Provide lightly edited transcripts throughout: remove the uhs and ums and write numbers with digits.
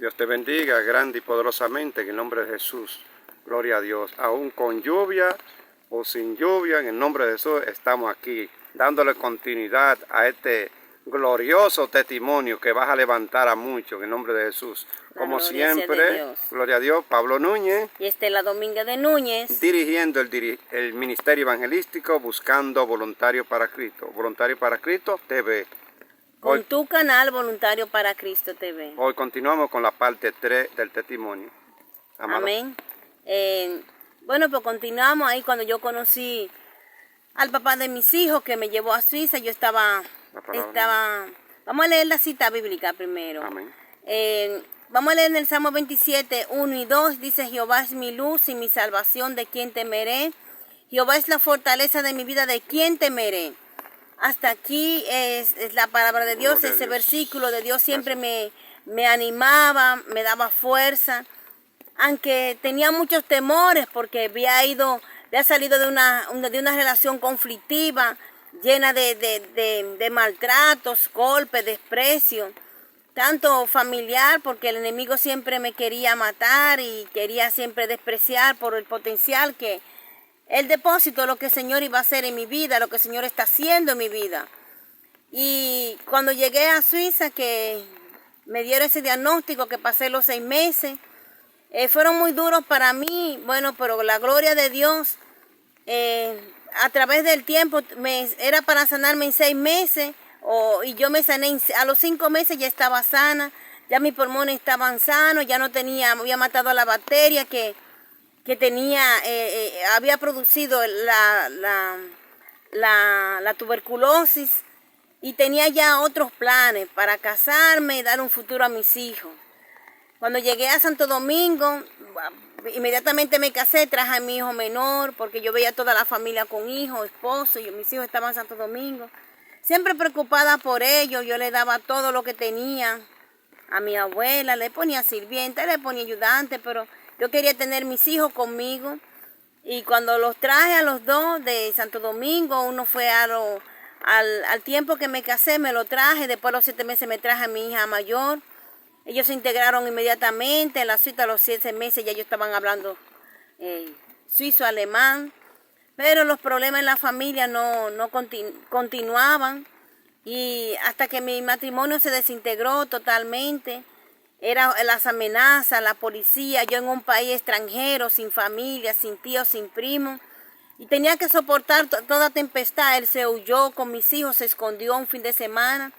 Dios te bendiga grande y poderosamente en el nombre de Jesús. Gloria a Dios. Aún con lluvia o sin lluvia, en el nombre de Jesús estamos aquí dándole continuidad a este glorioso testimonio que vas a levantar a muchos en el nombre de Jesús. Como siempre, gloria a Dios, Pablo Núñez y Estela Domínguez de Núñez, dirigiendo el ministerio evangelístico Buscando Voluntarios para Cristo. Voluntarios para Cristo TV. Con tu canal Voluntarios para Cristo TV. Hoy continuamos con la parte 3 del testimonio. Amado. Amén. Bueno, pues continuamos ahí cuando yo conocí al papá de mis hijos que me llevó a Suiza. Yo estaba vamos a leer la cita bíblica primero. Amén. Vamos a leer en el Salmo 27, 1 y 2. Dice: Jehová es mi luz y mi salvación, ¿de quién temeré? Jehová es la fortaleza de mi vida, ¿de quién temeré? Hasta aquí es la palabra de Dios. Ese versículo de Dios siempre me animaba, me daba fuerza, aunque tenía muchos temores porque había salido de una relación conflictiva, llena de maltratos, golpes, desprecio, tanto familiar, porque el enemigo siempre me quería matar y quería siempre despreciar por el potencial que el depósito, lo que el Señor iba a hacer en mi vida, lo que el Señor está haciendo en mi vida. Y cuando llegué a Suiza, que me dieron ese diagnóstico, que pasé los 6 meses, fueron muy duros para mí. Bueno, pero la gloria de Dios, a través del tiempo, era para sanarme en 6 meses, y yo me sané, a los 5 meses ya estaba sana, ya mis pulmones estaban sanos, ya no tenía, había matado a la bacteria que tenía, había producido la tuberculosis, y tenía ya otros planes para casarme y dar un futuro a mis hijos. Cuando llegué a Santo Domingo, inmediatamente me casé, traje a mi hijo menor, porque yo veía toda la familia con hijos, esposo, y mis hijos estaban en Santo Domingo. Siempre preocupada por ellos, yo le daba todo lo que tenía a mi abuela, le ponía sirvienta, le ponía ayudante, pero yo quería tener mis hijos conmigo. Y cuando los traje a los dos de Santo Domingo, uno fue al tiempo que me casé, me lo traje, después de los 7 meses me traje a mi hija mayor. Ellos se integraron inmediatamente, en la Suiza a los 7 meses ya ellos estaban hablando suizo-alemán, pero los problemas en la familia no continuaban, y hasta que mi matrimonio se desintegró totalmente. Era las amenazas, la policía, yo en un país extranjero, sin familia, sin tío, sin primo, y tenía que soportar toda tempestad. Él se huyó con mis hijos, se escondió un fin de semana.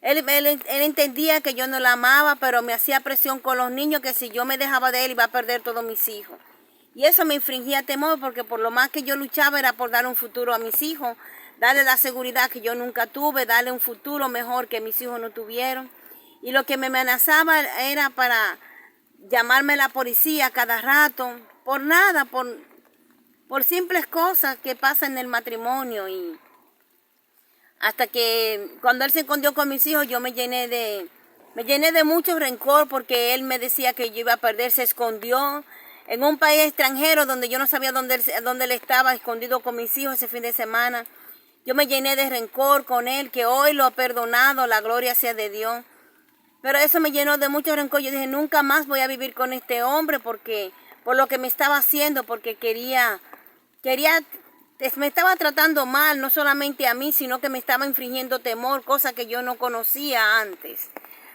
Él entendía que yo no la amaba, pero me hacía presión con los niños, que si yo me dejaba de él iba a perder todos mis hijos. Y eso me infringía temor, porque por lo más que yo luchaba era por dar un futuro a mis hijos, darle la seguridad que yo nunca tuve, darle un futuro mejor que mis hijos no tuvieron. Y lo que me amenazaba era para llamarme la policía cada rato, por nada, por simples cosas que pasan en el matrimonio. Y hasta que cuando él se escondió con mis hijos, yo me llené de mucho rencor, porque él me decía que yo iba a perder. Se escondió en un país extranjero donde yo no sabía dónde él estaba, escondido con mis hijos ese fin de semana. Yo me llené de rencor con él, que hoy lo ha perdonado, la gloria sea de Dios. Pero eso me llenó de mucho rencor. Yo dije, nunca más voy a vivir con este hombre, porque por lo que me estaba haciendo, porque me estaba tratando mal, no solamente a mí, sino que me estaba infringiendo temor, cosa que yo no conocía antes.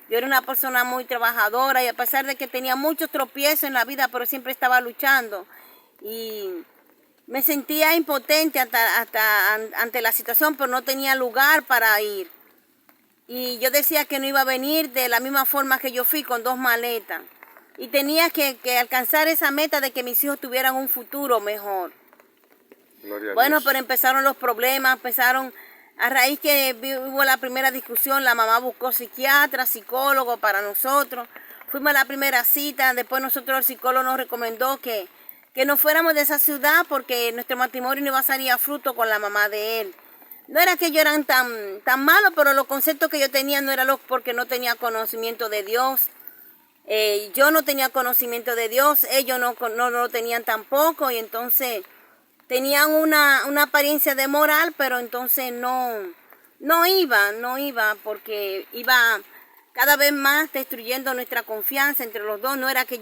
Yo era una persona muy trabajadora, y a pesar de que tenía muchos tropiezos en la vida, pero siempre estaba luchando. Y me sentía impotente ante la situación, pero no tenía lugar para ir. Y yo decía que no iba a venir de la misma forma que yo fui, con 2 maletas. Y tenía que alcanzar esa meta de que mis hijos tuvieran un futuro mejor. Bueno, pero empezaron los problemas, a raíz que hubo la primera discusión, la mamá buscó psiquiatra, psicólogo para nosotros. Fuimos a la primera cita, después el psicólogo nos recomendó que no fuéramos de esa ciudad, porque nuestro matrimonio no iba a salir a fruto con la mamá de él. No era que ellos eran tan malos, pero los conceptos que yo tenía no eran porque no tenía conocimiento de Dios. Yo no tenía conocimiento de Dios, ellos no lo tenían tampoco, y entonces tenían una apariencia de moral, pero entonces no iba, porque iba cada vez más destruyendo nuestra confianza entre los dos. No era que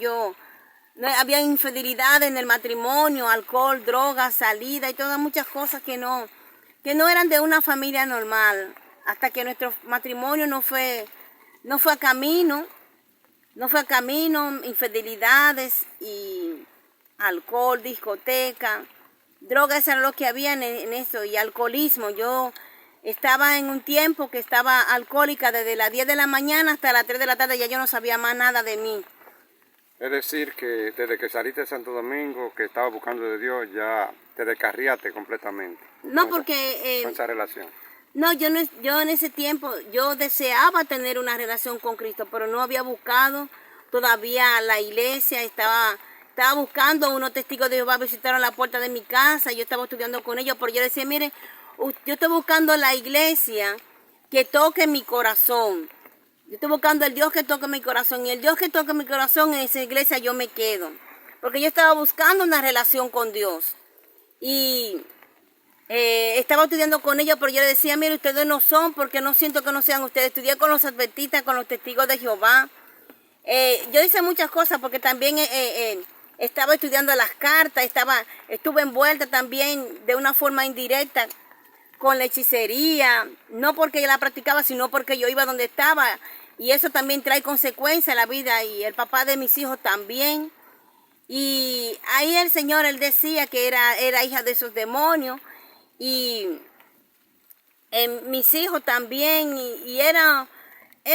había infidelidad en el matrimonio, alcohol, drogas, salida y todas muchas cosas que no eran de una familia normal. Hasta que nuestro matrimonio no fue a camino, infidelidades y alcohol, discoteca, drogas era lo que había en eso, y alcoholismo. Yo estaba en un tiempo que estaba alcohólica desde las 10 de la mañana hasta las 3 de la tarde, ya yo no sabía más nada de mí. Es decir, que desde que saliste de Santo Domingo, que estabas buscando de Dios, ya te descarriaste completamente. No, porque... con esa relación. No, yo en ese tiempo, yo deseaba tener una relación con Cristo, pero no había buscado todavía la iglesia. Estaba buscando unos testigos de Jehová, visitaron la puerta de mi casa, yo estaba estudiando con ellos, pero yo decía, mire, yo estoy buscando la iglesia que toque mi corazón. Yo estoy buscando el Dios que toque mi corazón, y el Dios que toque mi corazón, en esa iglesia yo me quedo. Porque yo estaba buscando una relación con Dios. Y estaba estudiando con ellos, pero yo le decía, mire, ustedes no son, porque no siento que no sean ustedes. Estudié con los adventistas, con los testigos de Jehová. Yo hice muchas cosas, porque también estaba estudiando las cartas, estuve envuelta también de una forma indirecta con la hechicería, no porque yo la practicaba, sino porque yo iba donde estaba, y eso también trae consecuencias en la vida, y el papá de mis hijos también. Y ahí el Señor, Él decía que era hija de esos demonios, y mis hijos también, y era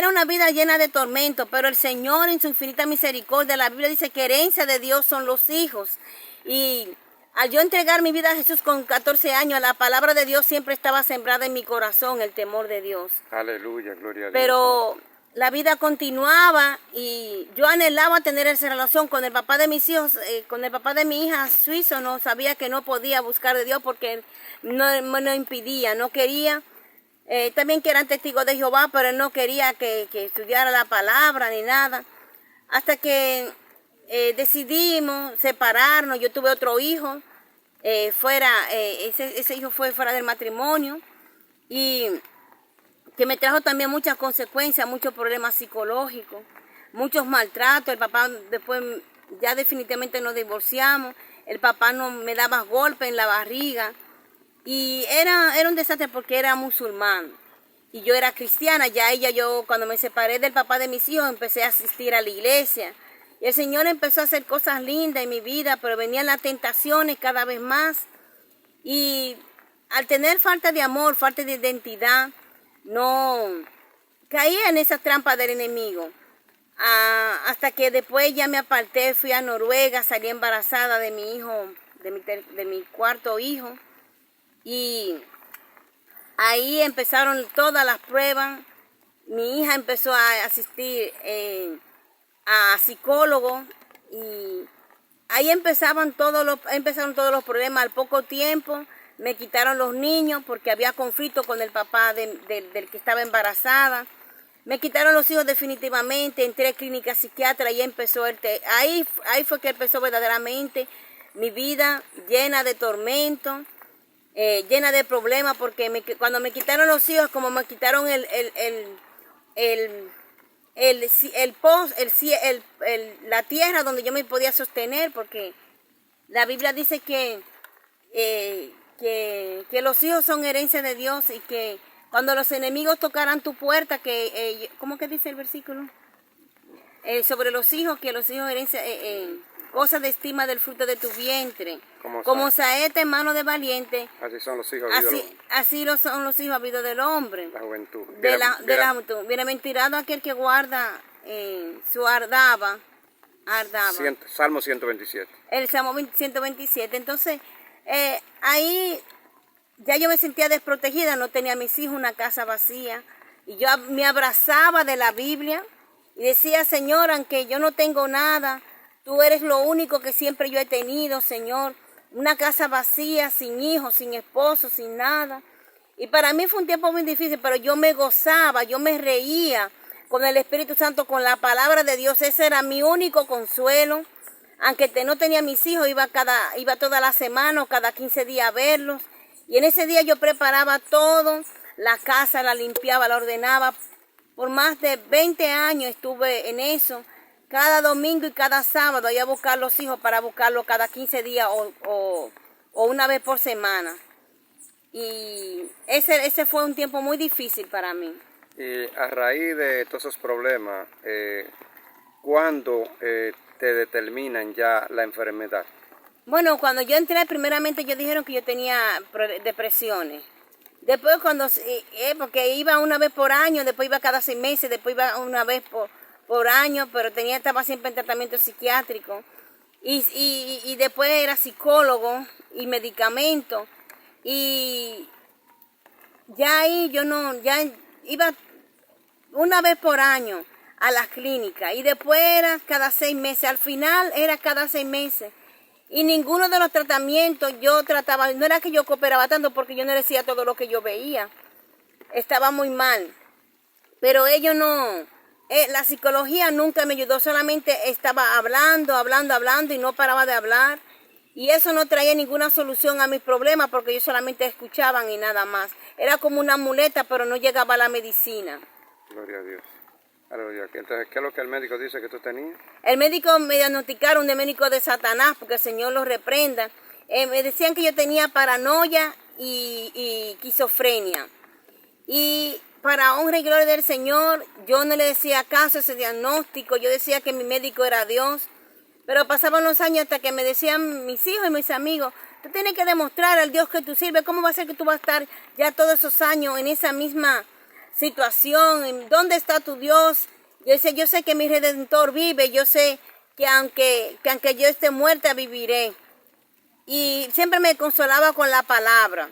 una vida llena de tormentos, pero el Señor en su infinita misericordia, la Biblia dice que herencia de Dios son los hijos, y al yo entregar mi vida a Jesús con 14 años, la palabra de Dios siempre estaba sembrada en mi corazón, el temor de Dios. Aleluya, gloria a Dios. Pero la vida continuaba y yo anhelaba tener esa relación con el papá de mis hijos, con el papá de mi hija suizo. No sabía que no podía buscar de Dios porque no impidía, no quería. También que eran testigos de Jehová, pero él no quería que estudiara la palabra ni nada. Hasta que decidimos separarnos. Yo tuve otro hijo, ese hijo fue fuera del matrimonio, y que me trajo también muchas consecuencias, muchos problemas psicológicos, muchos maltratos. El papá después ya definitivamente nos divorciamos. El papá no me daba golpes en la barriga, y era un desastre porque era musulmán y yo era cristiana. Yo cuando me separé del papá de mis hijos empecé a asistir a la iglesia. Y el Señor empezó a hacer cosas lindas en mi vida, pero venían las tentaciones cada vez más. Y al tener falta de amor, falta de identidad, no caía en esa trampa del enemigo. Hasta que después ya me aparté, fui a Noruega, salí embarazada de mi hijo, de mi cuarto hijo. Y ahí empezaron todas las pruebas. Mi hija empezó a asistir a psicólogo, y ahí empezaron todos los problemas. Al poco tiempo me quitaron los niños porque había conflicto con el papá del que estaba embarazada. Me quitaron los hijos definitivamente. Entré a clínica psiquiatra y empezó ahí fue que empezó verdaderamente mi vida llena de tormentos, llena de problemas, porque cuando me quitaron los hijos, como me quitaron la tierra donde yo me podía sostener, porque la Biblia dice que los hijos son herencia de Dios, y que cuando los enemigos tocaran tu puerta, ¿cómo que dice el versículo? Sobre los hijos, que los hijos herencia, cosa de estima del fruto de tu vientre. Como saeta en mano de valiente. Así son los hijos habidos del hombre. Así son los hijos habidos del hombre. La juventud. De la juventud. Bienaventurado aquel que guarda su ardaba. Salmo 127. El Salmo 127. Entonces, ahí ya yo me sentía desprotegida, no tenía a mis hijos, una casa vacía. Y yo me abrazaba de la Biblia y decía, Señor, aunque yo no tengo nada, tú eres lo único que siempre yo he tenido, Señor. Una casa vacía, sin hijos, sin esposo, sin nada. Y para mí fue un tiempo muy difícil, pero yo me gozaba, yo me reía con el Espíritu Santo, con la palabra de Dios. Ese era mi único consuelo. Aunque no tenía mis hijos, iba toda la semana o cada 15 días a verlos. Y en ese día yo preparaba todo, la casa la limpiaba, la ordenaba, Por más de 20 años estuve en eso. Cada domingo y cada sábado iba a buscar los hijos para buscarlos cada 15 días o una vez por semana. Y ese fue un tiempo muy difícil para mí. Y a raíz de todos esos problemas, ¿cuándo te determinan ya la enfermedad? Bueno, cuando yo entré, primeramente ellos dijeron que yo tenía depresiones. Después porque iba una vez por año, después iba cada 6 meses, después iba una vez por año, pero estaba siempre en tratamiento psiquiátrico. Y después era psicólogo y medicamento. Y ya ahí ya iba una vez por año a las clínicas. Y después era cada 6 meses. Al final era cada 6 meses. Y ninguno de los tratamientos yo trataba, no era que yo cooperaba tanto porque yo no decía todo lo que yo veía. Estaba muy mal. Pero ellos no, la psicología nunca me ayudó, solamente estaba hablando y no paraba de hablar. Y eso no traía ninguna solución a mis problemas porque ellos solamente escuchaban y nada más. Era como una muleta, pero no llegaba a la medicina. Gloria a Dios. Entonces, ¿qué es lo que el médico dice que tú tenías? El médico me diagnosticaron de médico de Satanás, porque el Señor los reprenda. Me decían que yo tenía paranoia y esquizofrenia. Y para honra y gloria del Señor, yo no le decía caso a ese diagnóstico. Yo decía que mi médico era Dios. Pero pasaban los años hasta que me decían mis hijos y mis amigos, tú tienes que demostrar al Dios que tú sirves. ¿Cómo va a ser que tú vas a estar ya todos esos años en esa misma situación? ¿Dónde está tu Dios? Yo decía, yo sé que mi Redentor vive, yo sé que aunque yo esté muerta, viviré. Y siempre me consolaba con la palabra.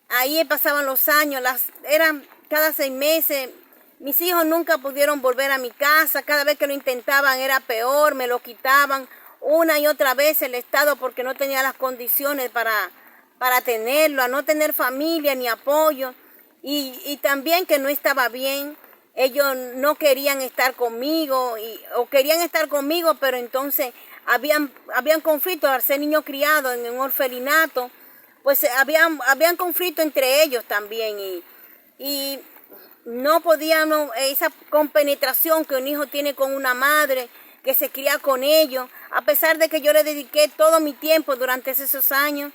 Ahí pasaban los años, eran cada 6 meses. Mis hijos nunca pudieron volver a mi casa, cada vez que lo intentaban era peor, me lo quitaban una y otra vez el Estado porque no tenía las condiciones para tenerlo, a no tener familia ni apoyo. Y también que no estaba bien, ellos no querían estar conmigo, o querían estar conmigo, pero entonces habían conflictos al ser niño criado en un orfelinato, pues habían conflictos entre ellos también y no podían, esa compenetración que un hijo tiene con una madre, que se cría con ellos, a pesar de que yo le dediqué todo mi tiempo durante esos años,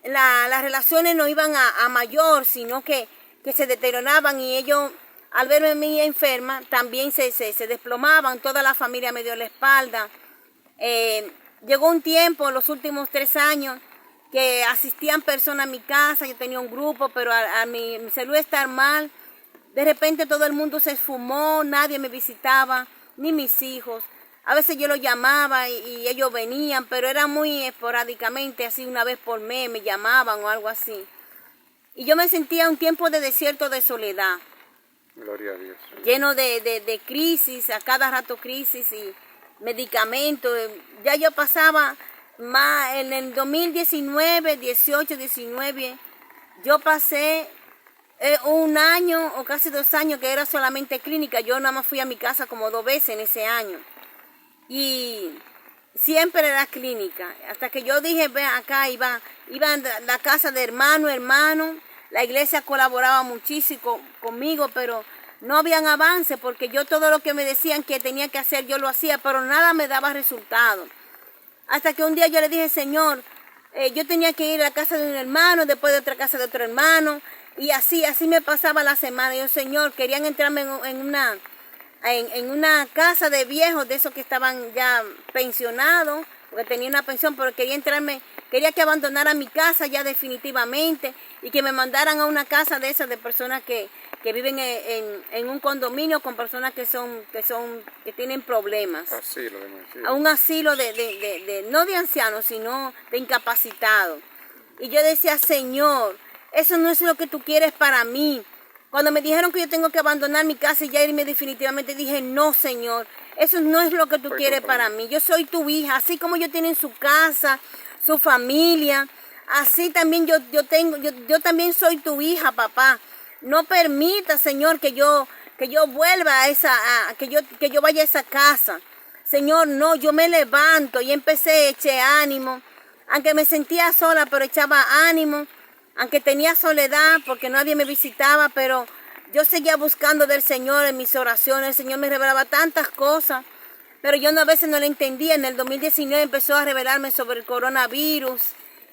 las relaciones no iban a mayor, sino que se deterioraban y ellos, al verme a mí enferma, también se desplomaban, toda la familia me dio la espalda. Llegó un tiempo, los últimos 3 años, que asistían personas a mi casa, yo tenía un grupo, pero a mi salud estar mal, de repente todo el mundo se esfumó, nadie me visitaba, ni mis hijos. A veces yo los llamaba y ellos venían, pero era muy esporádicamente, así una vez por mes me llamaban o algo así. Y yo me sentía un tiempo de desierto, de soledad. Gloria a Dios. Lleno de crisis, a cada rato crisis y medicamentos. Ya yo pasaba más en el 2019, 18, 19, yo pasé un año o casi 2 años que era solamente clínica. Yo nada más fui a mi casa como 2 veces en ese año. Y siempre era clínica. Hasta que yo dije, ve acá, iba a la casa de hermano. La iglesia colaboraba muchísimo conmigo, pero no habían avance porque yo todo lo que me decían que tenía que hacer, yo lo hacía, pero nada me daba resultado. Hasta que un día yo le dije, Señor, yo tenía que ir a la casa de un hermano, después de otra casa de otro hermano, y así me pasaba la semana. Yo, Señor, querían entrarme en una casa de viejos, de esos que estaban ya pensionados, porque tenía una pensión, pero quería que abandonara mi casa ya definitivamente y que me mandaran a una casa de esas de personas que viven en un condominio con personas que tienen problemas. Asilo, a un asilo no de ancianos, sino de incapacitados. Y yo decía, Señor, eso no es lo que tú quieres para mí. Cuando me dijeron que yo tengo que abandonar mi casa y ya irme definitivamente, dije, no, Señor, eso no es lo que tú quieres para mí. Yo soy tu hija, así como ellos tienen su casa, su familia, así también yo también soy tu hija, papá. No permita, Señor, que yo vuelva que yo vaya a esa casa. Señor, no, yo me levanto y eché ánimo. Aunque me sentía sola, pero echaba ánimo. Aunque tenía soledad porque nadie me visitaba, pero yo seguía buscando del Señor en mis oraciones. El Señor me revelaba tantas cosas, pero yo a veces no lo entendía. En el 2019 empezó a revelarme sobre el coronavirus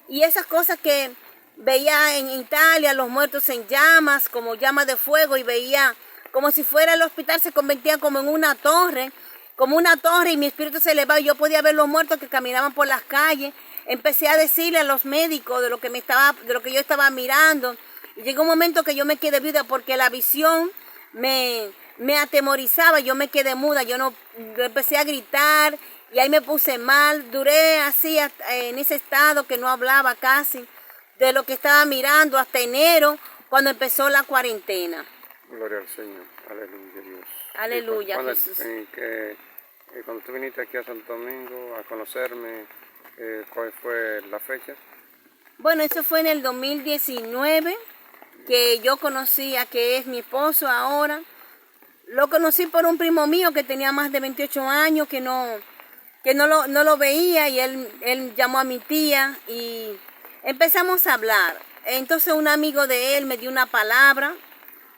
y esas cosas que veía en Italia, los muertos en llamas, como llamas de fuego, y veía como si fuera el hospital se convertía como en una torre, y mi espíritu se elevaba y yo podía ver los muertos que caminaban por las calles. Empecé a decirle a los médicos de lo que yo estaba mirando. Y llegó un momento que yo me quedé viuda porque la visión me atemorizaba, yo me quedé muda, yo empecé a gritar y ahí me puse mal. Duré así en ese estado que no hablaba casi de lo que estaba mirando hasta enero, cuando empezó la cuarentena. Gloria al Señor, aleluya Dios. Aleluya, cuando, Jesús. Cuando tú viniste aquí a Santo Domingo a conocerme, ¿cuál fue la fecha? Bueno, eso fue en el 2019 que yo conocí a que es mi esposo ahora. Lo conocí por un primo mío que tenía más de 28 años, que no lo veía, y él llamó a mi tía y empezamos a hablar. Entonces un amigo de él me dio una palabra,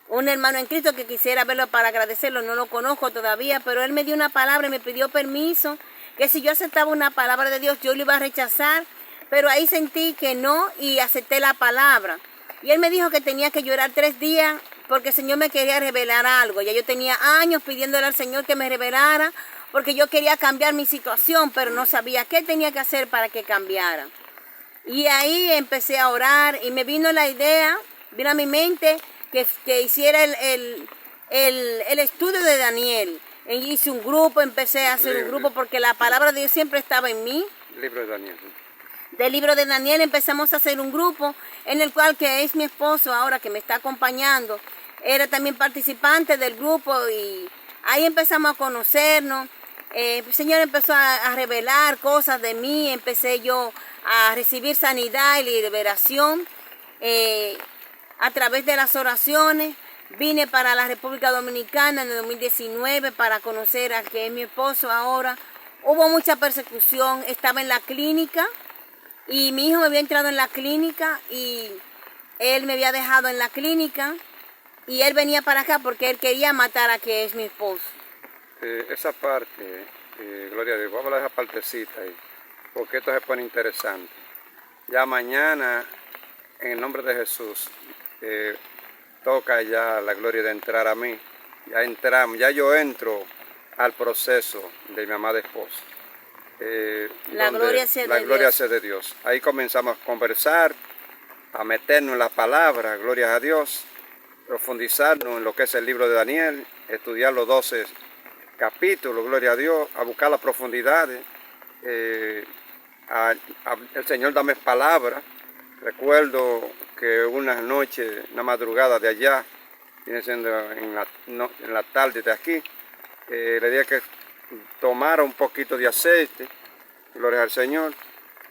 un hermano en Cristo que quisiera verlo para agradecerlo, no lo conozco todavía, pero él me dio una palabra y me pidió permiso, que si yo aceptaba una palabra de Dios yo lo iba a rechazar, pero ahí sentí que no y acepté la palabra. Y él me dijo que tenía que llorar 3 días porque el Señor me quería revelar algo. Ya yo tenía años pidiéndole al Señor que me revelara porque yo quería cambiar mi situación, pero no sabía qué tenía que hacer para que cambiara. Y ahí empecé a orar y me vino la idea, vino a mi mente que hiciera el estudio de Daniel. Hice un grupo, empecé a hacer un grupo porque la palabra de Dios siempre estaba en mí. Libro de Daniel. Del libro de Daniel empezamos a hacer un grupo en el cual, que es mi esposo ahora que me está acompañando, era también participante del grupo, y ahí empezamos a conocernos. El Señor empezó a revelar cosas de mí, empecé yo a recibir sanidad y liberación a través de las oraciones. Vine para la República Dominicana en el 2019 para conocer a que es mi esposo ahora. Hubo mucha persecución, estaba en la clínica y mi hijo me había entrado en la clínica y él me había dejado en la clínica y él venía para acá porque él quería matar a que es mi esposo. Esa parte, Gloria a Dios, vamos a hablar de esa partecita ahí, porque esto se pone interesante. Ya mañana, en el nombre de Jesús, toca ya la gloria de entrar a mí. Ya entramos, ya yo entro al proceso de mi amada esposa. La gloria sea de Dios. Ahí comenzamos a conversar, a meternos en la palabra, gloria a Dios, profundizarnos en lo que es el libro de Daniel, estudiar los 12 capítulos, gloria a Dios, a buscar las profundidades. El Señor dame palabra. Recuerdo que una noche, una madrugada de allá, viene siendo en la tarde de aquí, le dije que tomara un poquito de aceite, gloria al Señor,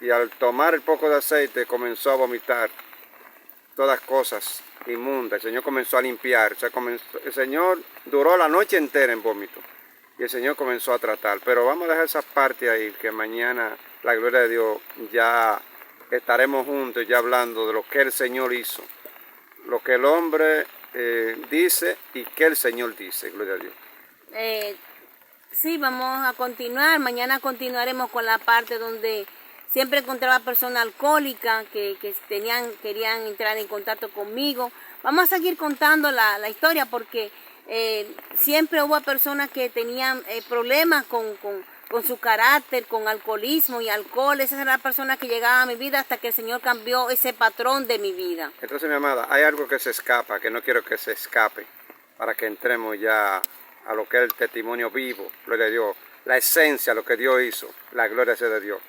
y al tomar el poco de aceite comenzó a vomitar todas cosas inmundas. El Señor comenzó a limpiar, el Señor duró la noche entera en vómito y el Señor comenzó a tratar. Pero vamos a dejar esa parte ahí, que mañana la gloria de Dios ya estaremos juntos ya hablando de lo que el Señor hizo, lo que el hombre dice y que el Señor dice, gloria a Dios. Sí, vamos a continuar. Mañana continuaremos con la parte donde siempre encontraba personas alcohólicas que querían entrar en contacto conmigo. Vamos a seguir contando la historia porque siempre hubo personas que tenían problemas con su carácter, con alcoholismo y alcohol. Esas eran las personas que llegaban a mi vida hasta que el Señor cambió ese patrón de mi vida. Entonces, mi amada, hay algo que se escapa, que no quiero que se escape, para que entremos ya a lo que es el testimonio vivo, gloria a Dios, la esencia, lo que Dios hizo, la gloria sea de Dios.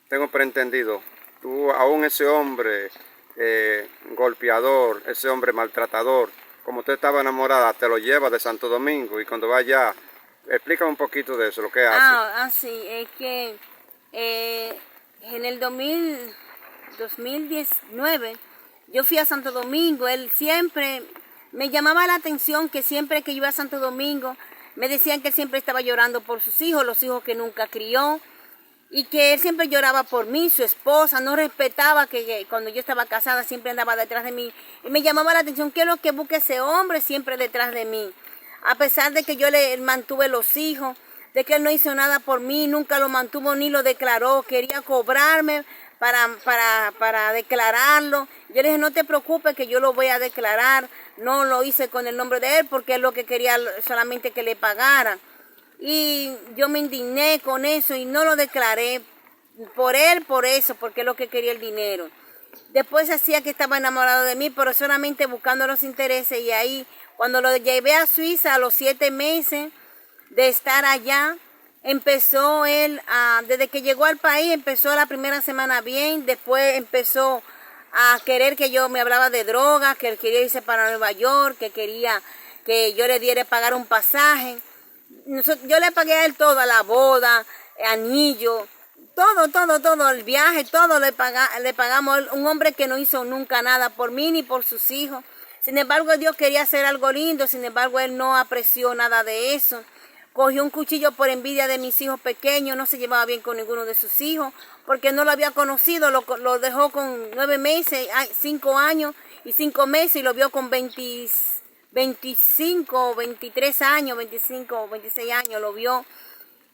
Tengo preentendido, tú aún ese hombre golpeador, ese hombre maltratador, como usted estaba enamorada, te lo lleva de Santo Domingo y cuando va allá, explícame un poquito de eso, lo que hace. Sí, es que en el 2019 yo fui a Santo Domingo. Él siempre me llamaba la atención que siempre que yo iba a Santo Domingo me decían que él siempre estaba llorando por sus hijos, los hijos que nunca crió. y que él siempre lloraba por mí, su esposa, no respetaba que cuando yo estaba casada siempre andaba detrás de mí. Y me llamaba la atención, ¿qué es lo que busca ese hombre siempre detrás de mí? A pesar de que yo le mantuve los hijos, de que él no hizo nada por mí, nunca lo mantuvo ni lo declaró, quería cobrarme para declararlo. Yo le dije, no te preocupes que yo lo voy a declarar, no lo hice con el nombre de él porque él lo que quería solamente que le pagaran. Y yo me indigné con eso y no lo declaré por él, por eso, porque es lo que quería el dinero. Después hacía que estaba enamorado de mí, pero solamente buscando los intereses. Y ahí, cuando lo llevé a Suiza a los 7 meses de estar allá, empezó él, desde que llegó al país, empezó la primera semana bien, después empezó a querer que yo me hablaba de drogas, que él quería irse para Nueva York, que quería que yo le diera pagar un pasaje. Yo le pagué a él todo, a la boda, anillo, todo, el viaje, todo le pagamos. Un hombre que no hizo nunca nada por mí ni por sus hijos. Sin embargo, Dios quería hacer algo lindo, sin embargo, él no apreció nada de eso. Cogió un cuchillo por envidia de mis hijos pequeños, no se llevaba bien con ninguno de sus hijos, porque no lo había conocido, lo dejó con 9 meses, 5 años y 5 meses, y lo vio con 25, 23 años, 25, 26 años lo vio,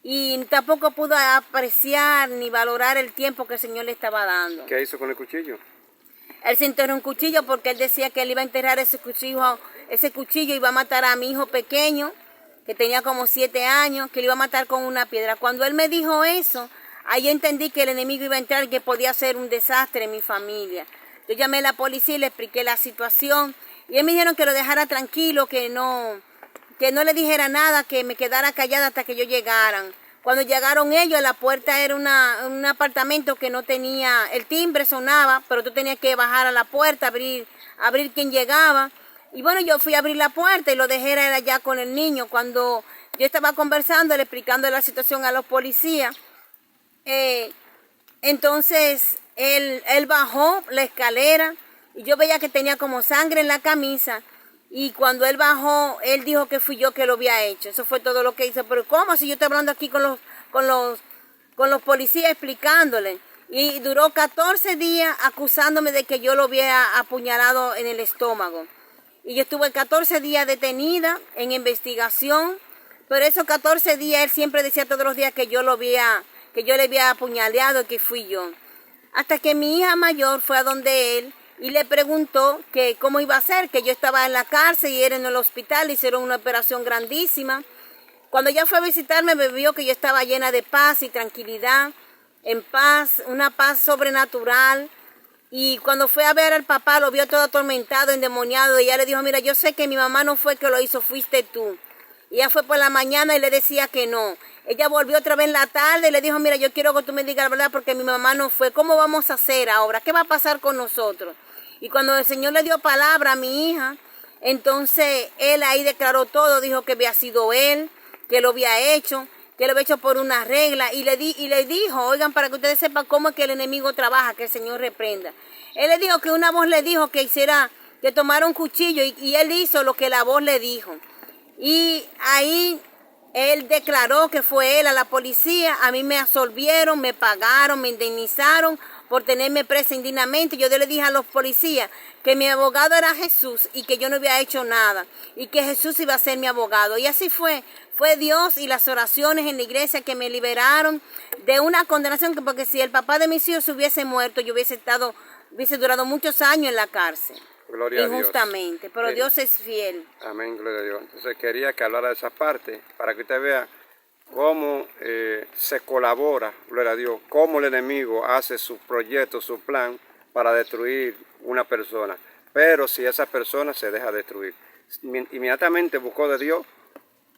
y tampoco pudo apreciar ni valorar el tiempo que el Señor le estaba dando. ¿Qué hizo con el cuchillo? Él se enterró un cuchillo porque él decía que él iba a enterrar ese cuchillo iba a matar a mi hijo pequeño, que tenía como 7 años, que le iba a matar con una piedra. Cuando él me dijo eso, ahí yo entendí que el enemigo iba a entrar y que podía ser un desastre en mi familia. Yo llamé a la policía y le expliqué la situación, y ellos me dijeron que lo dejara tranquilo, que no le dijera nada, que me quedara callada hasta que ellos llegaran. Cuando llegaron ellos, la puerta era un apartamento que no tenía, el timbre sonaba, pero tú tenías que bajar a la puerta, abrir quien llegaba. Y bueno, yo fui a abrir la puerta y lo dejé allá con el niño. Cuando yo estaba conversando, explicando la situación a los policías, entonces él bajó la escalera y yo veía que tenía como sangre en la camisa. Y cuando él bajó, él dijo que fui yo que lo había hecho. Eso fue todo lo que hizo. Pero ¿cómo? Si yo estoy hablando aquí con los policías explicándole. Y duró 14 días acusándome de que yo lo había apuñalado en el estómago. Y yo estuve 14 días detenida en investigación. Pero esos 14 días él siempre decía todos los días que yo le había apuñaleado y que fui yo. Hasta que mi hija mayor fue a donde él y le preguntó que cómo iba a ser, que yo estaba en la cárcel y era en el hospital, hicieron una operación grandísima. Cuando ella fue a visitarme, me vio que yo estaba llena de paz y tranquilidad, en paz, una paz sobrenatural. Y cuando fue a ver al papá, lo vio todo atormentado, endemoniado, y ella le dijo, mira, yo sé que mi mamá no fue que lo hizo, fuiste tú. Y ella fue por la mañana y le decía que no. Ella volvió otra vez en la tarde y le dijo, mira, yo quiero que tú me digas la verdad porque mi mamá no fue. ¿Cómo vamos a hacer ahora? ¿Qué va a pasar con nosotros? Y cuando el Señor le dio palabra a mi hija, entonces él ahí declaró todo, dijo que había sido él, que lo había hecho por una regla. Y le dijo, oigan, para que ustedes sepan cómo es que el enemigo trabaja, que el Señor reprenda. Él le dijo que una voz le dijo que tomara un cuchillo y él hizo lo que la voz le dijo. Y ahí él declaró que fue él a la policía. A mí me absolvieron, me pagaron, me indemnizaron por tenerme presa indignamente. Yo le dije a los policías que mi abogado era Jesús y que yo no había hecho nada y que Jesús iba a ser mi abogado. Y así fue. Fue Dios y las oraciones en la iglesia que me liberaron de una condenación, porque si el papá de mis hijos se hubiese muerto, yo hubiese durado muchos años en la cárcel. Gloria injustamente, a Dios. Pero Dios es fiel. Amén, gloria a Dios. Entonces quería que hablara de esa parte para que usted vea cómo se colabora, gloria a Dios, cómo el enemigo hace su proyecto, su plan para destruir una persona. Pero si esa persona se deja destruir, inmediatamente buscó de Dios,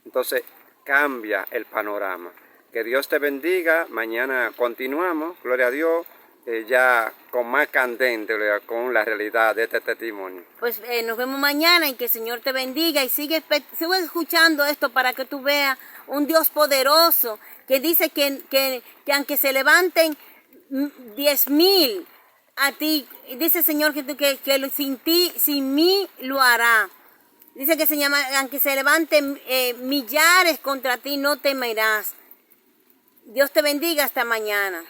entonces cambia el panorama. Que Dios te bendiga. Mañana continuamos, gloria a Dios. Ya con más candente, con la realidad de este testimonio. Pues nos vemos mañana y que el Señor te bendiga y sigue escuchando esto para que tú veas un Dios poderoso que dice que aunque se levanten 10,000 a ti, dice el Señor que sin mí lo hará. Dice que aunque se levanten millares contra ti, no temerás. Dios te bendiga hasta mañana.